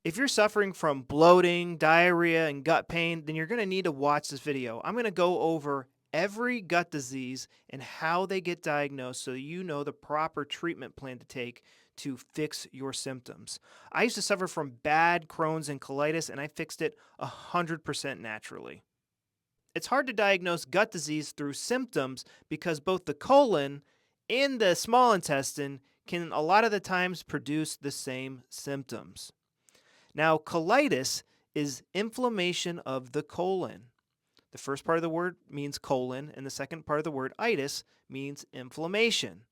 If you're suffering from bloating, diarrhea, and gut pain, then you're going to need to watch this video. I'm going to go over every gut disease and how they get diagnosed so you know the proper treatment plan to take to fix your symptoms. I used to suffer from bad Crohn's and colitis, and I fixed it 100% naturally. It's hard to diagnose gut disease through symptoms because both the colon and the small intestine can a lot of the times produce the same symptoms. Now, colitis is inflammation of the colon. The first part of the word means colon, and the second part of the word itis means inflammation.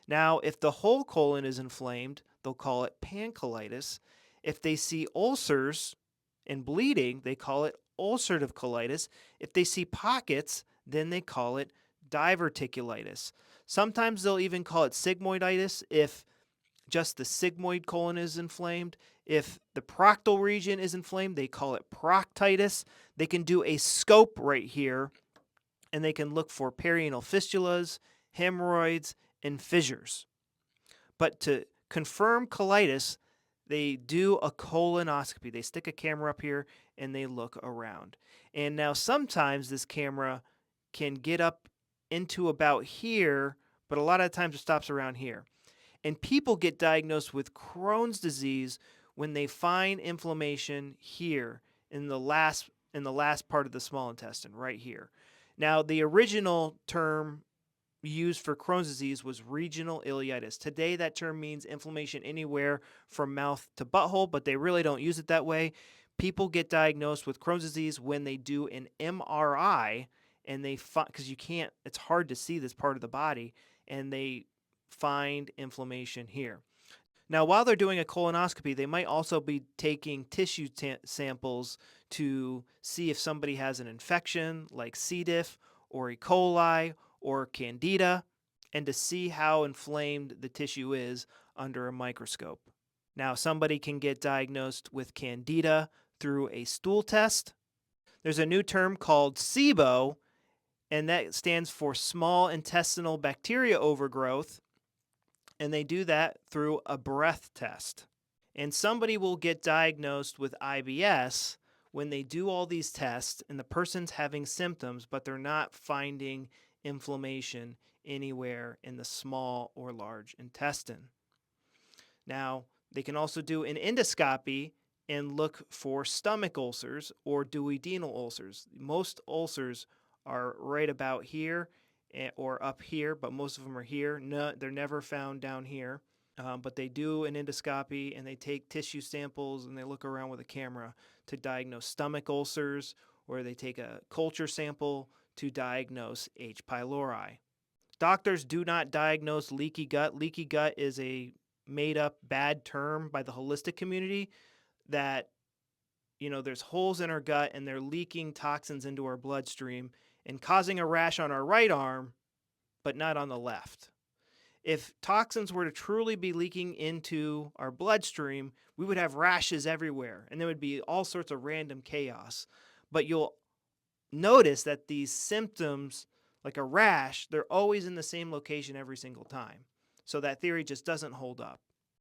Now, if the whole colon is inflamed, they'll call it pancolitis. If they see ulcers and bleeding, they call it ulcerative colitis. If they see pockets, then they call it diverticulitis. Sometimes they'll even call it sigmoiditis if just the sigmoid colon is inflamed. If the proctal region is inflamed, they call it proctitis. They can do a scope right here, and they can look for perianal fistulas, hemorrhoids, and fissures. But to confirm colitis, they do a colonoscopy. They stick a camera up here and they look around. And now sometimes this camera can get up into about here, but a lot of times it stops around here. And people get diagnosed with Crohn's disease when they find inflammation here in the last part of the small intestine, right here. Now, the original term used for Crohn's disease was regional ileitis. Today, that term means inflammation anywhere from mouth to butthole, but they really don't use it that way. People get diagnosed with Crohn's disease when they do an MRI, and they find, because it's hard to see this part of the body, and they find inflammation here. Now, while they're doing a colonoscopy, they might also be taking tissue samples to see if somebody has an infection like C. diff or E. coli or Candida, and to see how inflamed the tissue is under a microscope. Now, somebody can get diagnosed with Candida through a stool test. There's a new term called SIBO, and that stands for small intestinal bacteria overgrowth, and they do that through a breath test. And somebody will get diagnosed with IBS when they do all these tests and the person's having symptoms, but they're not finding inflammation anywhere in the small or large intestine. Now, they can also do an endoscopy and look for stomach ulcers or duodenal ulcers. Most ulcers are right about here or up here, but most of them are here. No, they're never found down here. But they do an endoscopy and they take tissue samples and they look around with a camera to diagnose stomach ulcers, or they take a culture sample to diagnose H. pylori. Doctors do not diagnose leaky gut. Leaky gut is a made-up bad term by the holistic community that, there's holes in our gut and they're leaking toxins into our bloodstream and causing a rash on our right arm, but not on the left. If toxins were to truly be leaking into our bloodstream, we would have rashes everywhere, and there would be all sorts of random chaos. But you'll notice that these symptoms, like a rash, they're always in the same location every single time. So that theory just doesn't hold up.